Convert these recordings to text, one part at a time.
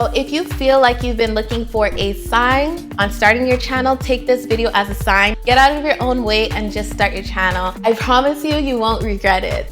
So if you feel like you've been looking for a sign on starting your channel, take this video as a sign. Get out of your own way and just start your channel. I promise you, you won't regret it.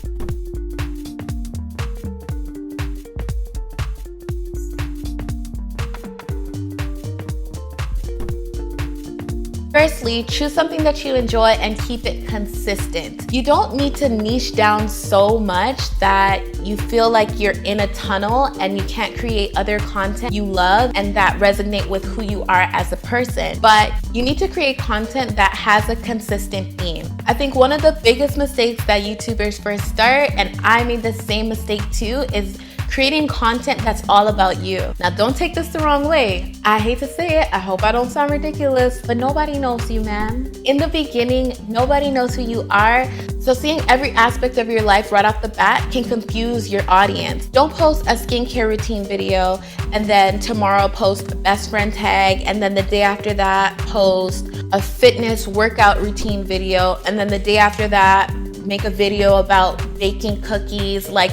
Firstly, choose something that you enjoy and keep it consistent. You don't need to niche down so much that you feel like you're in a tunnel and you can't create other content you love and that resonate with who you are as a person. But you need to create content that has a consistent theme. I think one of the biggest mistakes that YouTubers first start, and I made the same mistake too, is creating content that's all about you. Now, don't take this the wrong way. I hate to say it, I hope I don't sound ridiculous, but nobody knows you, man. In the beginning, nobody knows who you are, so seeing every aspect of your life right off the bat can confuse your audience. Don't post a skincare routine video and then tomorrow post a best friend tag, and then the day after that post a fitness workout routine video, and then the day after that make a video about baking cookies. Like,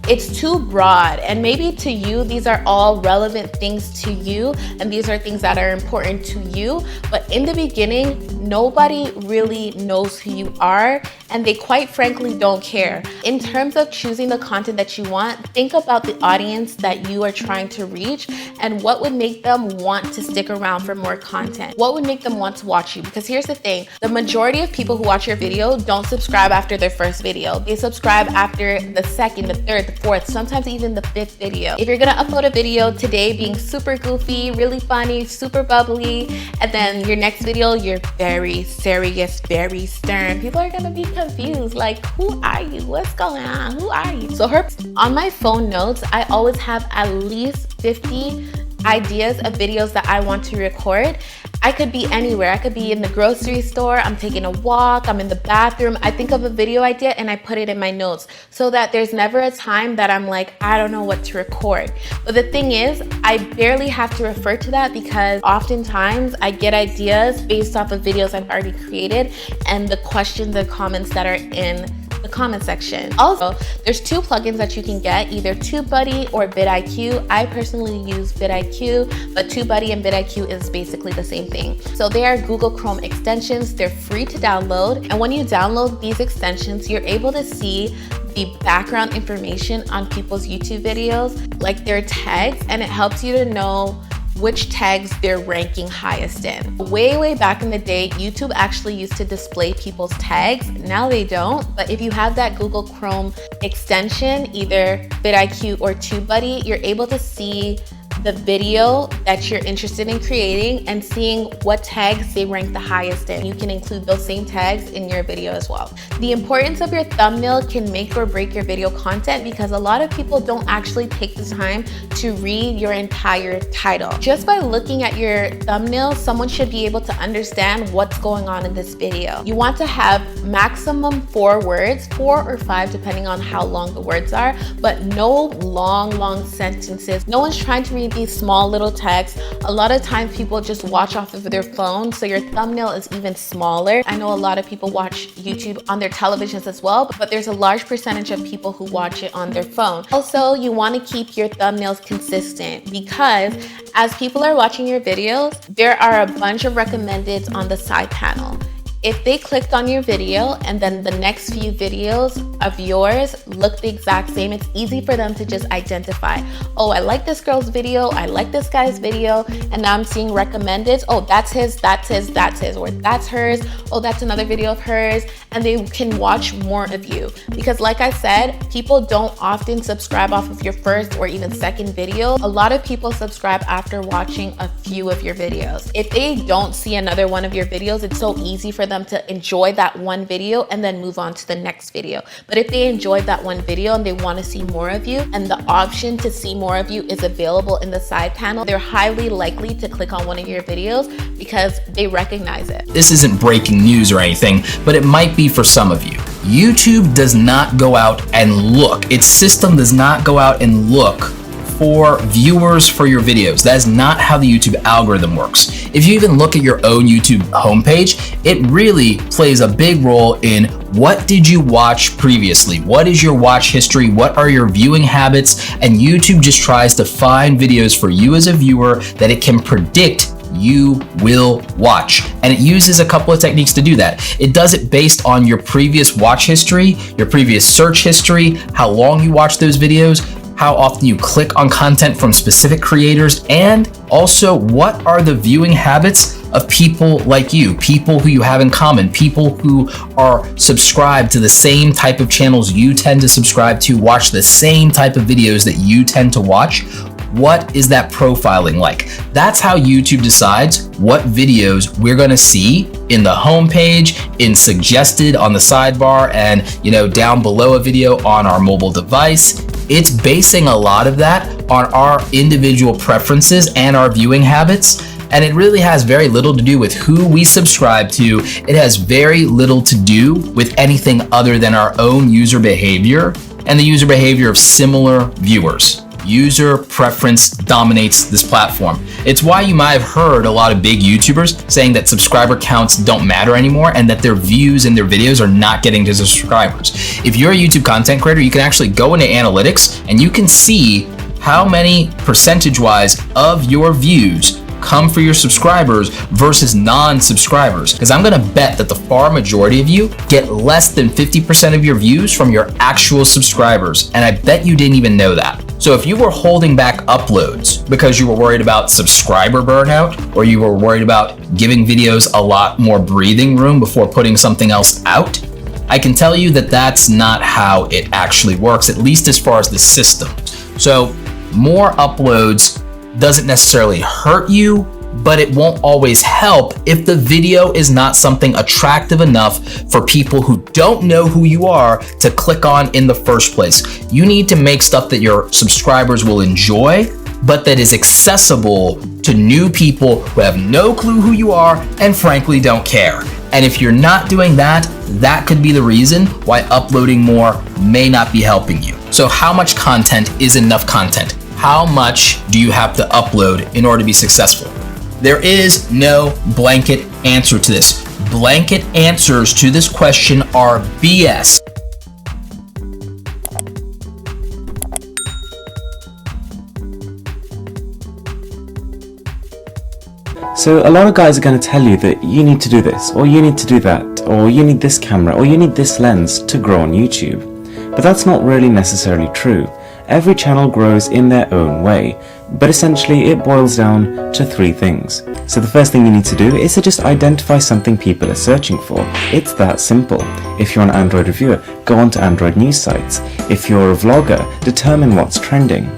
it's too broad, and maybe to you these are all relevant things to you and these are things that are important to you, but in the beginning nobody really knows who you are and they quite frankly don't care. In terms of choosing the content that you want, think about the audience that you are trying to reach and what would make them want to stick around for more content. What would make them want to watch you? Because here's the thing, the majority of people who watch your video don't subscribe after their first video. They subscribe after the second, the third, the fourth, sometimes even the fifth video. If you're gonna upload a video today being super goofy, really funny, super bubbly, and then your next video you're very serious, very stern, people are gonna be confused, like, who are you? What's going on? Who are you? So on my phone notes, I always have at least 50 ideas of videos that I want to record. I could be anywhere. I could be in the grocery store, I'm taking a walk, I'm in the bathroom. I think of a video idea and I put it in my notes so that there's never a time that I'm like, I don't know what to record. But the thing is, I barely have to refer to that because oftentimes I get ideas based off of videos I've already created and the questions and comments that are in the comment section. Also, there's two plugins that you can get, either TubeBuddy or vidIQ. I personally use vidIQ, but TubeBuddy and vidIQ is basically the same thing. So they are Google Chrome extensions. They're free to download. And when you download these extensions, you're able to see the background information on people's YouTube videos, like their tags, and it helps you to know which tags they're ranking highest in. Way back in the day, YouTube actually used to display people's tags. Now they don't, but if you have that Google Chrome extension, either vidIQ or TubeBuddy, you're able to see the video that you're interested in creating and seeing what tags they rank the highest in. You can include those same tags in your video as well. The importance of your thumbnail can make or break your video content because a lot of people don't actually take the time to read your entire title. Just by looking at your thumbnail, someone should be able to understand what's going on in this video. You want to have maximum 4 words, 4 or 5 depending on how long the words are, but no long sentences. No one's trying to read these small little text. A lot of times people just watch off of their phone, so your thumbnail is even smaller. I know a lot of people watch YouTube on their televisions as well, but there's a large percentage of people who watch it on their phone. Also, you want to keep your thumbnails consistent because as people are watching your videos, there are a bunch of recommendeds on the side panel. If they clicked on your video and then the next few videos of yours look the exact same, it's easy for them to just identify, oh, I like this girl's video, I like this guy's video, and now I'm seeing recommended, oh, that's his, or that's hers, oh, that's another video of hers, and they can watch more of you. Because like I said, people don't often subscribe off of your first or even second video. A lot of people subscribe after watching a few of your videos. If they don't see another one of your videos, it's so easy for them to enjoy that one video and then move on to the next video. But if they enjoyed that one video and they want to see more of you and the option to see more of you is available in the side panel, they're highly likely to click on one of your videos because they recognize it. This isn't breaking news or anything, but it might be for some of you. YouTube does not go out and look. Its system does not go out and look for viewers for your videos. That is not how the YouTube algorithm works. If you even look at your own YouTube homepage, it really plays a big role in what did you watch previously? What is your watch history? What are your viewing habits? And YouTube just tries to find videos for you as a viewer that it can predict you will watch. And it uses a couple of techniques to do that. It does it based on your previous watch history, your previous search history, how long you watch those videos, how often you click on content from specific creators, and also what are the viewing habits of people like you, people who you have in common, people who are subscribed to the same type of channels you tend to subscribe to, watch the same type of videos that you tend to watch. What is that profiling like? That's how YouTube decides what videos we're gonna see in the homepage, in suggested on the sidebar, and down below a video on our mobile device. It's basing a lot of that on our individual preferences and our viewing habits. And it really has very little to do with who we subscribe to. It has very little to do with anything other than our own user behavior and the user behavior of similar viewers. User preference dominates this platform. It's why you might have heard a lot of big YouTubers saying that subscriber counts don't matter anymore and that their views and their videos are not getting to subscribers. If you're a YouTube content creator, you can actually go into analytics and you can see how many percentage-wise of your views come for your subscribers versus non-subscribers. Because I'm gonna bet that the far majority of you get less than 50% of your views from your actual subscribers. And I bet you didn't even know that. So if you were holding back uploads because you were worried about subscriber burnout, or you were worried about giving videos a lot more breathing room before putting something else out, I can tell you that that's not how it actually works, at least as far as the system. So more uploads doesn't necessarily hurt you, but it won't always help if the video is not something attractive enough for people who don't know who you are to click on in the first place. You need to make stuff that your subscribers will enjoy, but that is accessible to new people who have no clue who you are and frankly don't care. And if you're not doing that, that could be the reason why uploading more may not be helping you. So how much content is enough content? How much do you have to upload in order to be successful? There is no blanket answer to this. Blanket answers to this question are BS. So a lot of guys are going to tell you that you need to do this, or you need to do that, or you need this camera, or you need this lens to grow on YouTube. But that's not really necessarily true. Every channel grows in their own way, but essentially it boils down to three things. So the first thing you need to do is to just identify something people are searching for. It's that simple. If you're an Android reviewer, go on to Android news sites. If you're a vlogger, determine what's trending.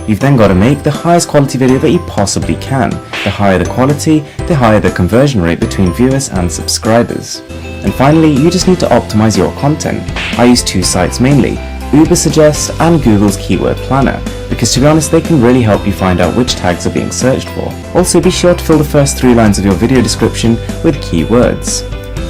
You've then got to make the highest quality video that you possibly can. The higher the quality, the higher the conversion rate between viewers and subscribers. And finally, you just need to optimize your content. I use two sites mainly, Ubersuggest and Google's Keyword Planner, because to be honest they can really help you find out which tags are being searched for. Also be sure to fill the first 3 lines of your video description with keywords.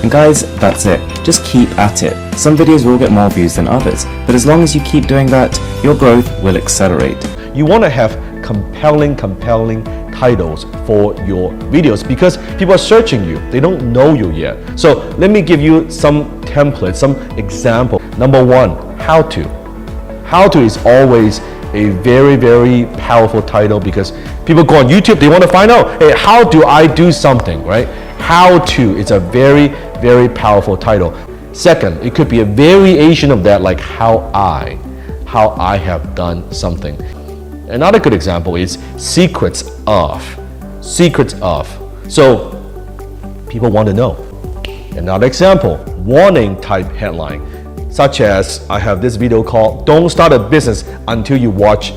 And guys, that's it. Just keep at it. Some videos will get more views than others, but as long as you keep doing that, your growth will accelerate. You want to have compelling titles for your videos because people are searching you. They don't know you yet. So let me give you some templates, some example. Number 1, how to. How to is always a very powerful title because people go on YouTube, they want to find out, hey, how do I do something, right? How to is a very powerful title. Second, it could be a variation of that, like how I have done something. Another good example is secrets of. So people want to know. Another example, warning type headline, such as I have this video called "Don't start a business until you watch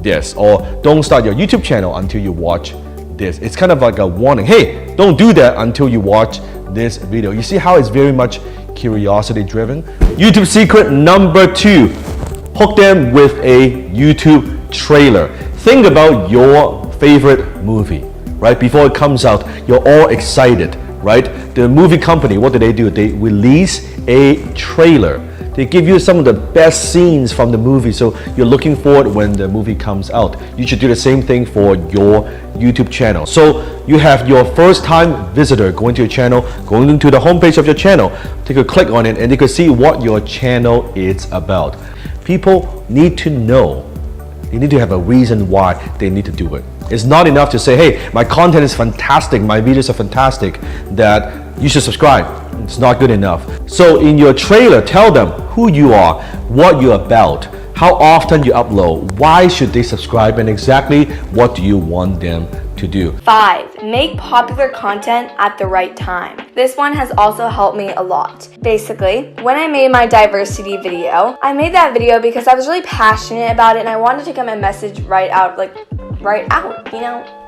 this," or "Don't start your YouTube channel until you watch this." It's kind of like a warning. Hey, don't do that until you watch this video. You see how it's very much curiosity driven? YouTube secret number 2, hook them with a YouTube trailer. Think about your favorite movie, right? Before it comes out, you're all excited, right? The movie company, what do? They release a trailer They give you some of the best scenes from the movie, so you're looking forward when the movie comes out. You should do the same thing for your YouTube channel. So you have your first time visitor going to your channel, going into the homepage of your channel, take a click on it, and they could see what your channel is about. People need to know. They need to have a reason why they need to do it. It's not enough to say, hey, my content is fantastic, my videos are fantastic, that you should subscribe. It's not good enough. So in your trailer, tell them who you are, what you're about, how often you upload, why should they subscribe, and exactly what do you want them to do. 5. Make popular content at the right time. This one has also helped me a lot. Basically, when I made my diversity video, I made that video because I was really passionate about it and I wanted to get my message right out, you know?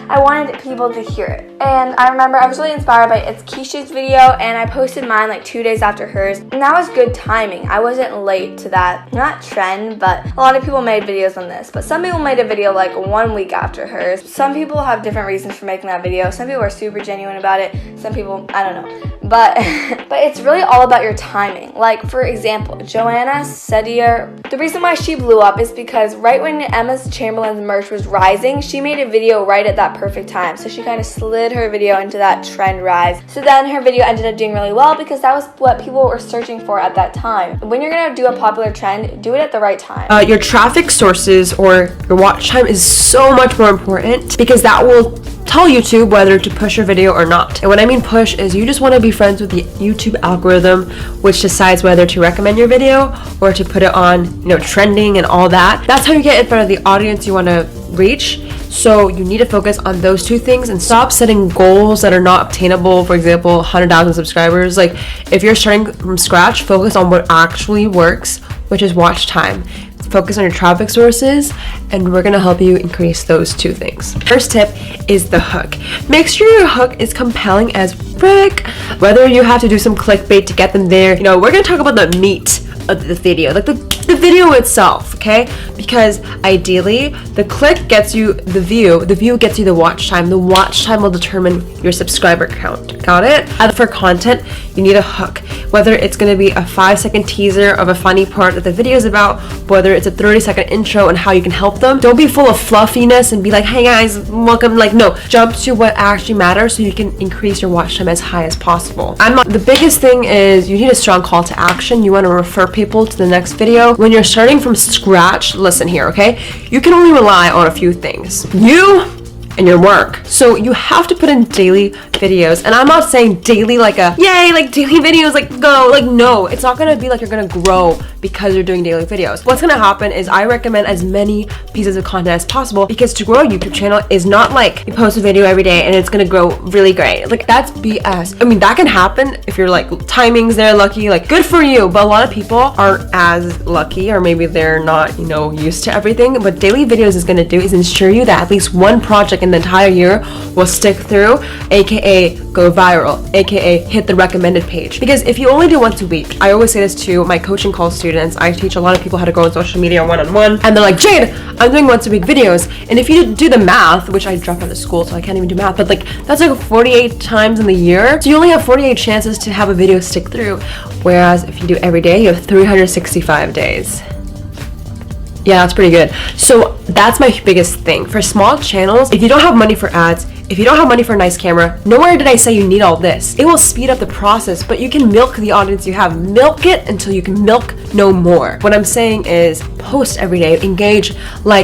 I wanted people to hear it. And I remember I was really inspired by It's Keisha's video, and I posted mine like 2 days after hers. And that was good timing. I wasn't late to that, not trend, but a lot of people made videos on this. But some people made a video like 1 week after hers. Some people have different reasons for making that video. Some people are super genuine about it. Some people, I don't know. But it's really all about your timing. Like, for example, Joanna Sedier, the reason why she blew up is because right when Emma Chamberlain's merch was rising, she made a video right at that perfect time. So she kind of slid her video into that trend rise. So then her video ended up doing really well because that was what people were searching for at that time. When you're gonna do a popular trend, do it at the right time. Your traffic sources or your watch time is so much more important because that will tell YouTube whether to push your video or not. And when I mean push is you just want to be friends with the YouTube algorithm, which decides whether to recommend your video or to put it on, trending and all that. That's how you get in front of the audience you want to reach. So you need to focus on those two things and stop setting goals that are not obtainable. For example, 100,000 subscribers. Like, if you're starting from scratch, focus on what actually works, which is watch time. Focus on your traffic sources, and we're gonna help you increase those two things. First tip is the hook. Make sure your hook is compelling as frick. Whether you have to do some clickbait to get them there, we're gonna talk about the meat of the video, like the video itself, okay? Because ideally, the click gets you the view gets you the watch time will determine your subscriber count. Got it? And for content, you need a hook. Whether it's gonna be a 5-second teaser of a funny part that the video is about, whether it's a 30-second intro and how you can help them. Don't be full of fluffiness and be like, hey guys, welcome. No, jump to what actually matters so you can increase your watch time as high as possible. The biggest thing is you need a strong call to action. You want to refer people to the next video. When you're starting from scratch, listen here, okay? You can only rely on a few things. You and your work. So you have to put in daily videos. And I'm not saying daily like daily videos, go. No, it's not gonna be like you're gonna grow because you're doing daily videos. What's gonna happen is I recommend as many pieces of content as possible, because to grow a YouTube channel is not like you post a video every day and it's gonna grow really great. That's BS. I mean, that can happen if you're timings there, lucky, good for you. But a lot of people aren't as lucky, or maybe they're not, used to everything. What daily videos is gonna do is ensure you that at least one project in the entire year will stick through, aka go viral, aka hit the recommended page. Because if you only do once a week, I always say this to my coaching call students. I teach a lot of people how to grow on social media one-on-one, and they're like, Jade, I'm doing once a week videos. And if you do the math, which I dropped out of school so I can't even do math, but that's 48 times in the year. So you only have 48 chances to have a video stick through. Whereas if you do every day, you have 365 days. Yeah, that's pretty good. So that's my biggest thing. For small channels, if you don't have money for ads, if you don't have money for a nice camera, nowhere did I say you need all this. It will speed up the process, but you can milk the audience you have. Milk it until you can milk no more. What I'm saying is post every day, engage,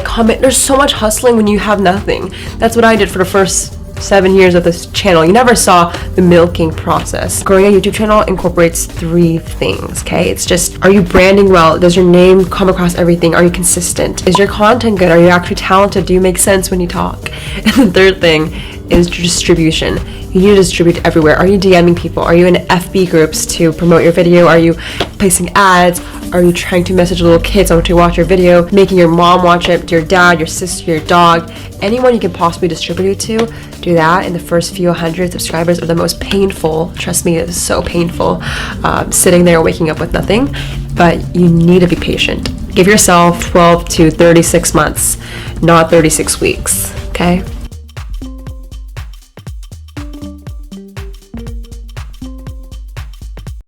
comment. There's so much hustling when you have nothing. That's what I did for the first 7 years of this channel. You never saw the milking process. Growing a YouTube channel incorporates 3 things, okay? It's just, are you branding well? Does your name come across everything? Are you consistent? Is your content good? Are you actually talented? Do you make sense when you talk? And the third thing is distribution. You need to distribute everywhere. Are you DMing people? Are you in FB groups to promote your video? Are you placing ads? Are you trying to message little kids on to watch your video? Making your mom watch it, your dad, your sister, your dog, anyone you can possibly distribute it to. Do that. In the first few 100 subscribers are the most painful. Trust me, it is so painful. Sitting there waking up with nothing. But you need to be patient. Give yourself 12 to 36 months, not 36 weeks. Okay?